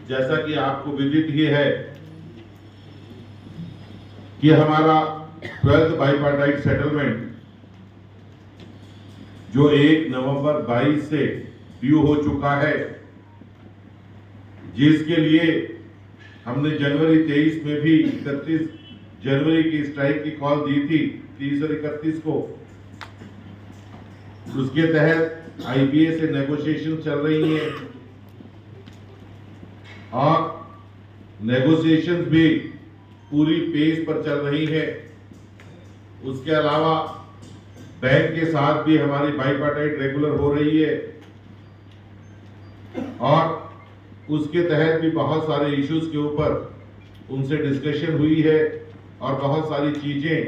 जैसा कि आपको विदित ही है कि हमारा 12th बाइपार्टाइट सेटलमेंट जो 1 नवंबर 22 से ड्यू हो चुका है, जिसके लिए हमने जनवरी 23 में भी 31 जनवरी की स्ट्राइक की कॉल दी थी 30 और 31 को। उसके तहत आईबीए से नेगोशिएशन चल रही है और नेगोशिएशन भी पूरी पेस पर चल रही है। उसके अलावा बैंक के साथ भी हमारी बाइपार्टाइट रेगुलर हो रही है और उसके तहत भी बहुत सारे इश्यूज के ऊपर उनसे डिस्कशन हुई है और बहुत सारी चीजें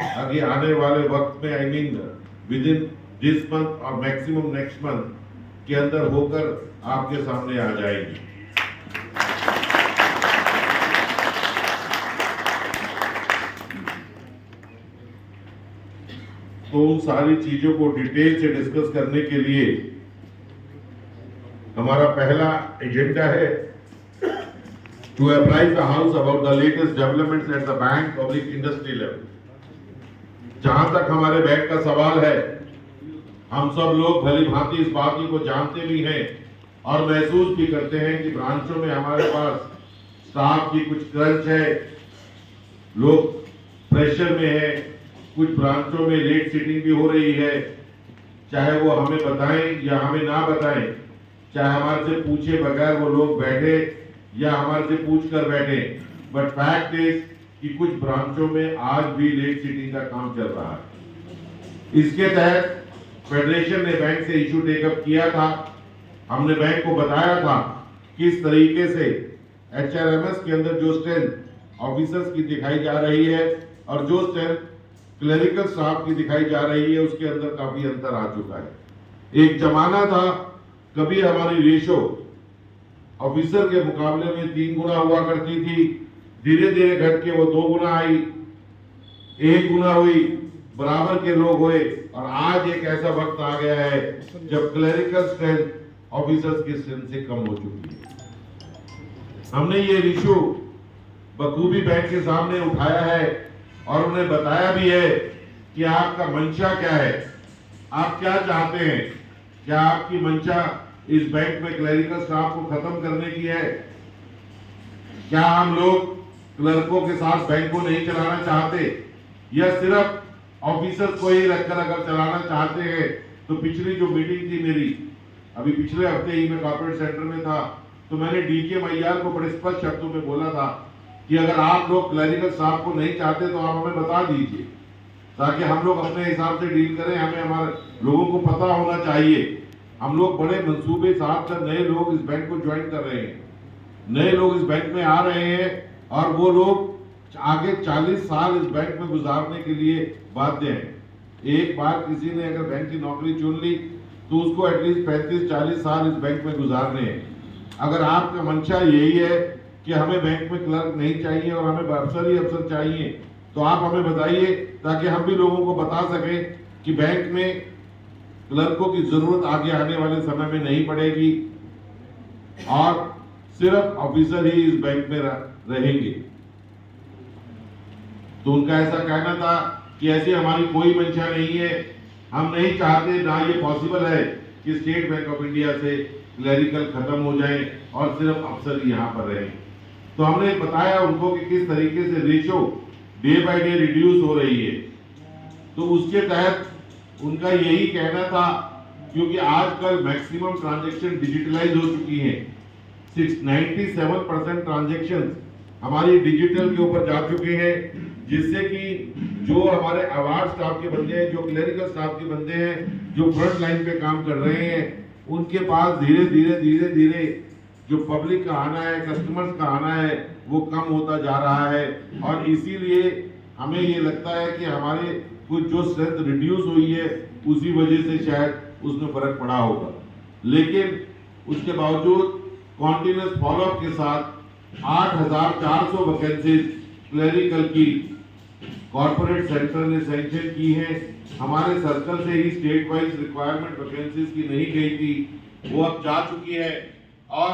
आगे आने वाले वक्त में विद इन दिस मंथ और मैक्सिमम नेक्स्ट मंथ के अंदर होकर आपके सामने आ जाएगी। तो उन सारी चीजों को डिटेल से डिस्कस करने के लिए हमारा पहला एजेंडा है to apprise the house about the latest developments at the bank public industry level. जहां तक हमारे बैंक का सवाल है, हम सब लोग भली भांति इस बात को जानते भी हैं और महसूस भी करते हैं कि ब्रांचों में हमारे पास स्टाफ की कुछ क्रंच है, लोग प्रेशर में है, कुछ ब्रांचों में लेट सीटिंग भी हो रही है, चाहे वो हमें बताएं या हमें ना बताएं, चाहे हमारे से पूछे बगैर वो लोग बैठे या हमारे से पूछ कर बैठे, बट फैक्ट इज कि कुछ ब्रांचों में आज भी लेट सीटिंग का काम चल रहा है। इसके तहत फेडरेशन ने बैंक से इशू टेकअप किया था। हमने बैंक को बताया था किस तरीके से एचआरएमएस के अंदर जो स्ट्रेंथ ऑफिसर्स की दिखाई जा रही है और जो स्ट्रेंथ क्लरिकल स्टाफ की दिखाई जा रही है, उसके अंदर काफी अंतर आ चुका है। एक जमाना था कभी हमारी रेशो ऑफिसर के मुकाबले में 3 गुना हुआ करती थी, धीरे धीरे घट के वो 2 गुना आई, 1 गुना हुई, बराबर के लोग हुए और आज एक ऐसा वक्त आ गया है जब क्लरिकल स्ट्रेंथ ऑफिसर्स की स्ट्रेंथ से कम हो चुकी है। हमने ये इशू बखूबी बैंक के सामने उठाया है और उन्हें बताया भी है कि आपका मंशा क्या है, आप क्या चाहते हैं। क्या आपकी मंशा इस बैंक में क्लरिकल स्टाफ को खत्म करने की है? क्या हम लोग क्लर्कों के साथ बैंक को नहीं चलाना चाहते या सिर्फ ऑफिसर्स को ही रखकर अगर चलाना चाहते हैं? तो पिछली जो मीटिंग थी मेरी, अभी पिछले हफ्ते ही मैं कॉर्पोरेट सेंटर में था, तो मैंने डीके मैयार को बड़े स्पष्ट शब्दों में बोला था कि अगर आप लोग क्लरिकल स्टाफ को नहीं चाहते तो आप हमें बता दीजिए ताकि हम लोग अपने हिसाब से डील करें। हमें हमारे लोगों को पता होना चाहिए। हम लोग बड़े मंसूबे साथ कर नए लोग इस बैंक को ज्वाइन कर रहे हैं, नए लोग इस बैंक में आ रहे हैं और वो लोग आगे 40 साल इस बैंक में गुजारने के लिए बाध्य हैं। एक बार किसी ने अगर बैंक की नौकरी चुन ली तो उसको एटलीस्ट 35-40 साल इस बैंक में गुजारने हैं। अगर आपका मंशा यही है कि हमें बैंक में क्लर्क नहीं चाहिए और हमें अफसर ही अफसर चाहिए, तो आप हमें बताइए ताकि हम भी लोगों को बता सकें कि बैंक में क्लर्कों की जरूरत आगे आने वाले समय में नहीं पड़ेगी और सिर्फ ऑफिसर ही इस बैंक में रहेंगे। तो उनका ऐसा कहना था कि ऐसी हमारी कोई मंशा नहीं है, हम नहीं चाहते, ना ये पॉसिबल है कि स्टेट बैंक ऑफ इंडिया से क्लरिकल खत्म हो जाए और सिर्फ अफसर यहाँ पर रहें। तो हमने बताया उनको कि किस तरीके से ratio day by day reduce हो रही है। तो उसके तहत उनका यही कहना था, क्योंकि आजकल मैक्सिमम ट्रांजैक्शन डिजिटलाइज हो चुकी हैं, 97% ट्रांजैक्शन हमारी डिजिटल के ऊपर जा चुके हैं, जिससे कि जो हमारे अवार्ड स्टाफ के बंदे हैं, जो क्लरिकल स्टाफ के बंदे हैं, जो फ्रंट लाइन पे काम कर रहे हैं, उनके पास धीरे धीरे जो पब्लिक का आना है, कस्टमर्स का आना है, वो कम होता जा रहा है। और इसीलिए हमें ये लगता है कि हमारे कुछ जो स्ट्रेंथ रिड्यूस हुई है उसी वजह से शायद उसमें फर्क पड़ा होगा। लेकिन उसके बावजूद कॉन्टिन्यूस फॉलोअप के साथ 8,400 वैकेंसीज क्लरिकल की कॉर्पोरेट सेंटर ने सैंक्शन की है। हमारे सर्कल से ही स्टेट वाइज रिक्वायरमेंट वैकेंसीज की नहीं गई थी, वो अब जा चुकी है और